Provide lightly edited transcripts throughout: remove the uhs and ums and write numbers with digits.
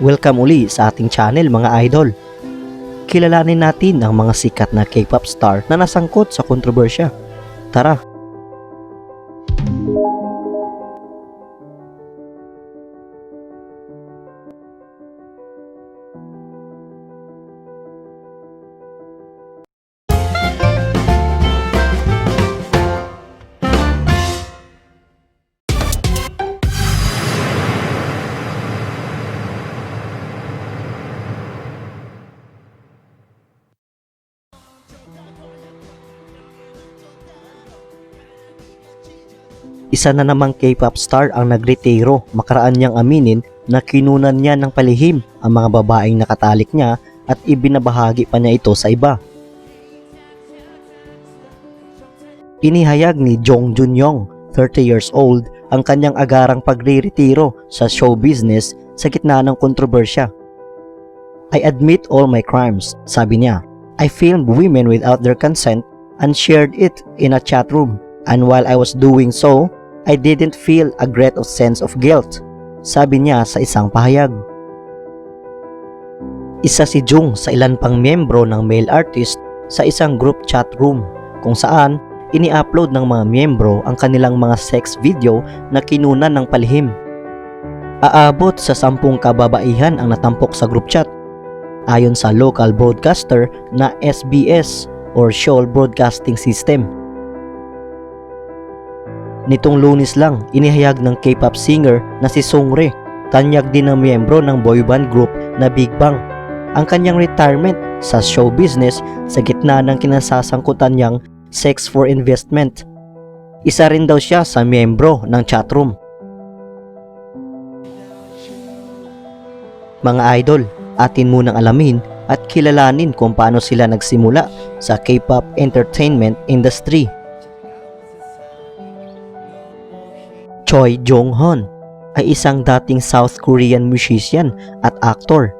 Welcome uli sa ating channel mga idol. Kilalanin natin ang mga sikat na K-pop star na nasangkot sa kontrobersya. Tara! Isa na namang K-pop star ang nagretiro, makaraan niyang aminin na kinunan niya ng palihim ang mga babaeng nakatalik niya at ibinabahagi pa niya ito sa iba. Inihayag ni Jong Junyoung, 30 years old, ang kanyang agarang pagre-retiro sa show business sa gitna ng kontrobersya. I admit all my crimes, sabi niya. I filmed women without their consent and shared it in a chat room. And while I was doing so, I didn't feel a great sense of guilt, sabi niya sa isang pahayag. Isa si Jung sa ilan pang miyembro ng male artist sa isang group chat room kung saan ini-upload ng mga miyembro ang kanilang mga sex video na kinunan ng palihim. Aabot sa 10 kababaihan ang natampok sa group chat, ayon sa local broadcaster na SBS or Seoul Broadcasting System. Nitong Lunes lang, inihayag ng K-pop singer na si Seungri, tanyag din ng miyembro ng boyband group na Big Bang, ang kanyang retirement sa show business sa gitna ng kinasasangkutan niyang sex for investment. Isa rin daw siya sa miyembro ng chatroom. Mga idol, atin munang alamin at kilalanin kung paano sila nagsimula sa K-pop entertainment industry. Choi Jong-hoon ay isang dating South Korean musician at actor.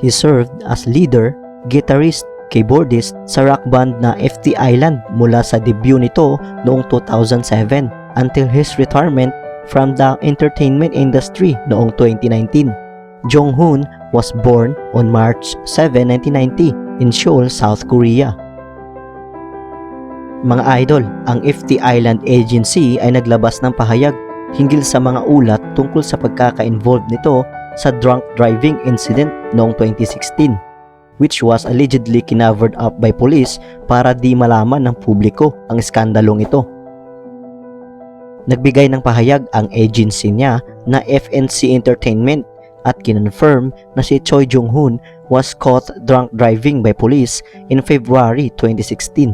He served as leader, guitarist, keyboardist sa rock band na FT Island mula sa debut nito noong 2007 until his retirement from the entertainment industry noong 2019. Jong-hoon was born on March 7, 1990 in Seoul, South Korea. Mga idol, ang FT Island Agency ay naglabas ng pahayag hinggil sa mga ulat tungkol sa pagkaka-involved nito sa drunk driving incident noong 2016, which was allegedly kinavered up by police para di malaman ng publiko ang iskandalong ito. Nagbigay ng pahayag ang agency niya na FNC Entertainment at kinonfirm na si Choi Jong-hoon was caught drunk driving by police in February 2016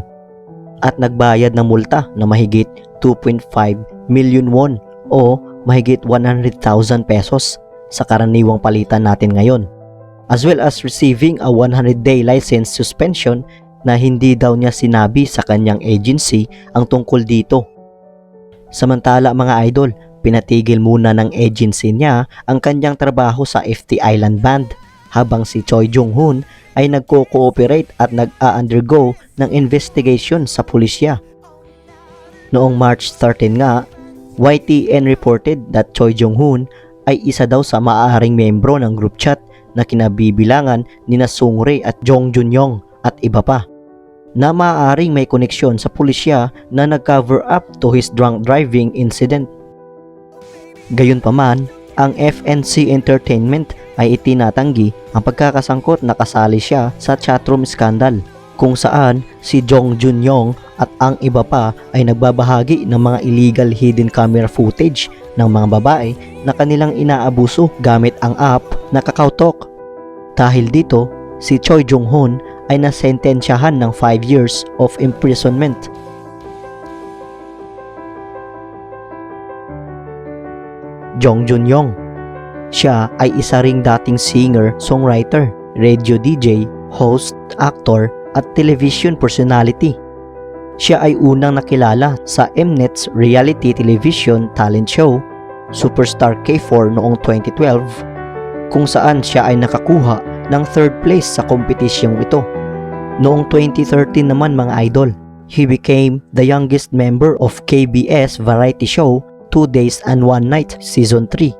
at nagbayad ng multa na mahigit 2.5 million won o mahigit 100,000 pesos sa karaniwang palitan natin ngayon, as well as receiving a 100-day license suspension na hindi daw niya sinabi sa kanyang agency ang tungkol dito. Samantala mga idol, pinatigil muna ng agency niya ang kanyang trabaho sa FT Island Band habang si Choi Jong-hoon ay nagko-cooperate at nag-a-undergo ng investigation sa pulisya. Noong March 13 nga, YTN reported that Choi Jong-hoon ay isa daw sa maaaring miyembro ng group chat na kinabibilangan nina Seungri at Jong Junyoung at iba pa, na maaaring may koneksyon sa pulisya na nag-cover up to his drunk driving incident. Gayunpaman, ang FNC Entertainment ay itinatanggi ang pagkakasangkot na kasali siya sa chatroom scandal, kung saan si Jong Junyoung at ang iba pa ay nagbabahagi ng mga illegal hidden camera footage ng mga babae na kanilang inaabuso gamit ang app na KakaoTalk. Dahil dito, si Choi Jong-hoon ay nasentensyahan ng 5 years of imprisonment. Jong Junyoung, siya ay isa ring dating singer, songwriter, radio DJ, host, actor at television personality. Siya ay unang nakilala sa Mnet's reality television talent show, Superstar K4 noong 2012, kung saan siya ay nakakuha ng 3rd place sa kompetisyong ito. Noong 2013 naman mga idol, he became the youngest member of KBS variety show 2 Days and One Night Season 3.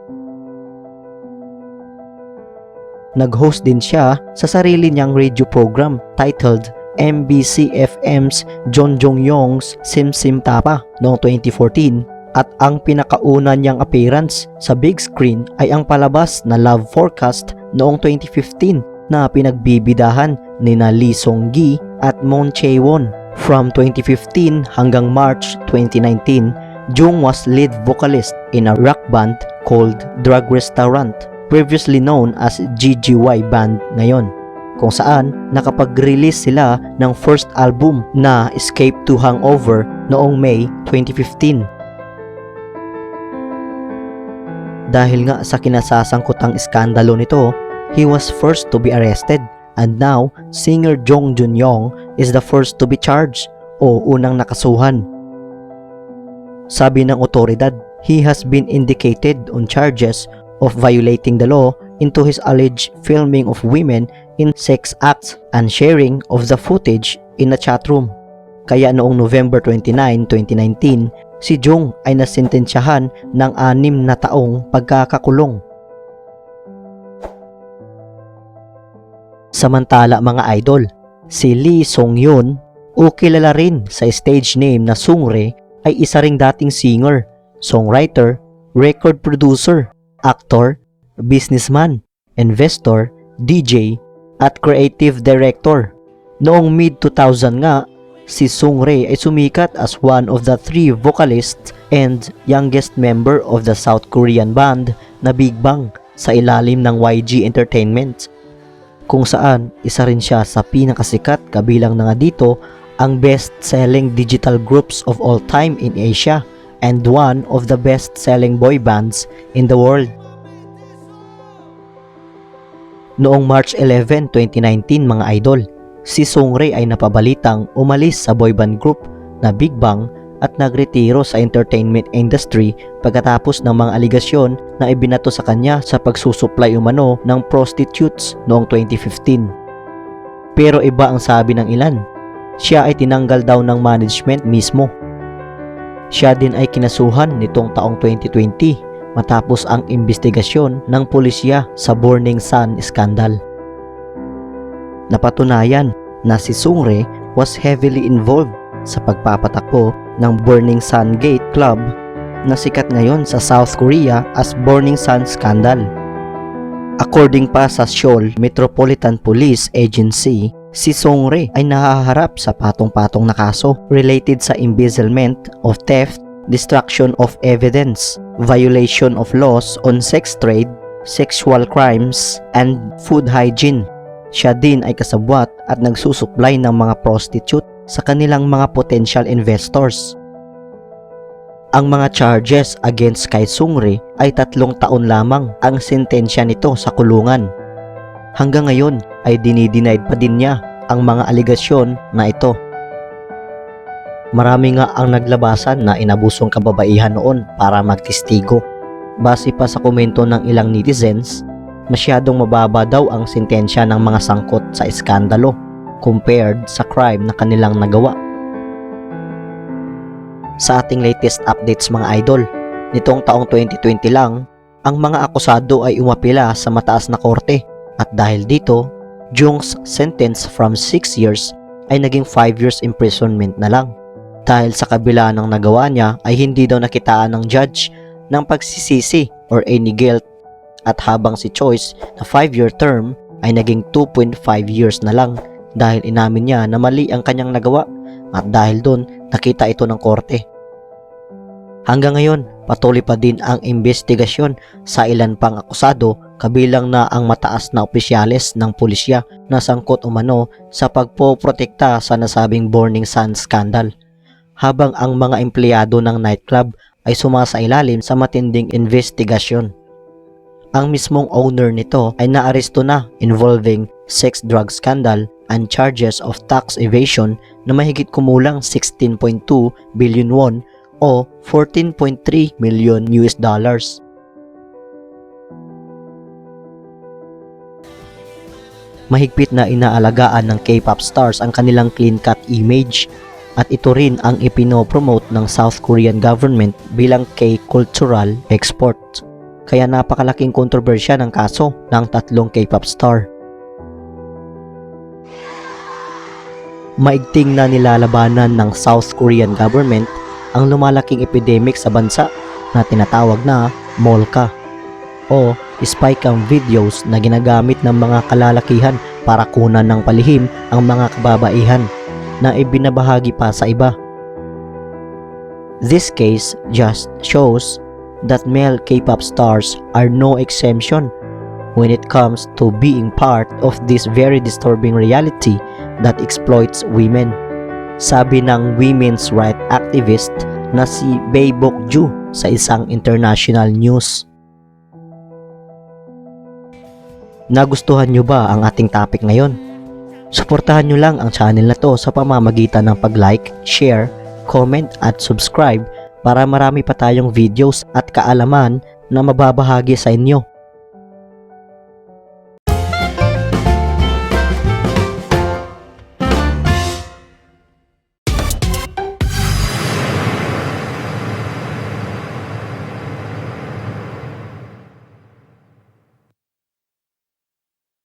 nag-host din siya sa sarili niyang radio program titled MBC FM's John Jong Yong's Sim Sim Tapa noong 2014, at ang pinakauna niyang appearance sa big screen ay ang palabas na Love Forecast noong 2015 na pinagbibidahan ni Lee Seung-gi at Moon Chae-won. From 2015 hanggang March 2019, Jung was lead vocalist in a rock band called Drug Restaurant, previously known as GGY Band ngayon, kung saan nakapag-release sila ng first album na Escape to Hangover noong May 2015. Dahil nga sa kinasasangkutang iskandalo nito, he was first to be arrested, and now singer Jong Jun-young is the first to be charged o unang nakasuhan. Sabi ng otoridad, he has been indicated on charges of violating the law into his alleged filming of women in sex acts and sharing of the footage in a chat room. Kaya noong November 29, 2019, si Jung ay nasintensyahan ng 6 na taong pagkakakulong. Samantala mga idol, si Lee Seung-yoon o kilala rin sa stage name na Seungri ay isa ring dating singer, songwriter, record producer, actor, businessman, investor, DJ, at creative director. Noong mid-2000 nga, si Seungri ay sumikat as one of the 3 vocalists and youngest member of the South Korean band na Big Bang sa ilalim ng YG Entertainment, kung saan isa rin siya sa pinakasikat, kabilang na nga dito ang best-selling digital groups of all time in Asia and one of the best-selling boy bands in the world. Noong March 11, 2019 mga idol, si Seungri ay napabalitang umalis sa boyband group na Big Bang at nagretiro sa entertainment industry pagkatapos ng mga aligasyon na ibinato sa kanya sa pagsusupply umano ng prostitutes noong 2015. Pero iba ang sabi ng ilan, siya ay tinanggal daw ng management mismo. Siya din ay kinasuhan nitong taong 2020 matapos ang investigasyon ng pulisya sa Burning Sun scandal. Napatunayan na si Seungri was heavily involved sa pagpapatakbo ng Burning Sun Gate Club na sikat ngayon sa South Korea as Burning Sun Scandal. According pa sa Seoul Metropolitan Police Agency, si Seungri ay nahaharap sa patong-patong na kaso related sa embezzlement of theft, destruction of evidence, violation of laws on sex trade, sexual crimes, and food hygiene. Siya din ay kasabwat at nagsusupply ng mga prostitute sa kanilang mga potential investors. Ang mga charges against kay Seungri ay 3 taon lamang ang sentensya nito sa kulungan. Hanggang ngayon ay dinidenied pa din niya ang mga aligasyon na ito. Marami nga ang naglabasan na inabusong kababaihan noon para magtestigo. Base pa sa komento ng ilang netizens, masyadong mababa daw ang sentensya ng mga sangkot sa iskandalo compared sa crime na kanilang nagawa. Sa ating latest updates mga idol, nitong taong 2020 lang, ang mga akusado ay umapila sa mataas na korte at dahil dito, Jung's sentence from 6 years ay naging 5 years imprisonment na lang. Dahil sa kabila ng nagawa niya ay hindi daw nakitaan ng judge ng pagsisisi or any guilt, at habang si Choice na 5-year term ay naging 2.5 years na lang dahil inamin niya na mali ang kanyang nagawa at dahil doon nakita ito ng korte. Hanggang ngayon, patuloy pa din ang investigasyon sa ilan pang akusado kabilang na ang mataas na opisyales ng pulisya na sangkot umano sa pagpoprotekta sa nasabing Burning Sun scandal, habang ang mga empleyado ng nightclub ay sumasailalim sa matinding investigasyon. Ang mismong owner nito ay naaresto na involving sex drug scandal and charges of tax evasion na mahigit kumulang 16.2 billion won o 14.3 million US dollars. Mahigpit na inaalagaan ng K-pop stars ang kanilang clean-cut image at ito rin ang ipinopromote ng South Korean government bilang K-cultural export. kaya napakalaking kontrobersya ng kaso ng tatlong K-pop star. Maigting na nilalabanan ng South Korean government ang lumalaking epidemic sa bansa na tinatawag na MOLCA o spy cam videos na ginagamit ng mga kalalakihan para kunan ng palihim ang mga kababaihan na ibinabahagi pa sa iba. This case just shows that male K-pop stars are no exemption when it comes to being part of this very disturbing reality that exploits women. Sabi ng women's rights activist na si Bae Bok-ju sa isang international news. Nagustuhan nyo ba ang ating topic ngayon? Suportahan nyo lang ang channel na to sa pamamagitan ng pag-like, share, comment at subscribe para marami pa tayong videos at kaalaman na mababahagi sa inyo.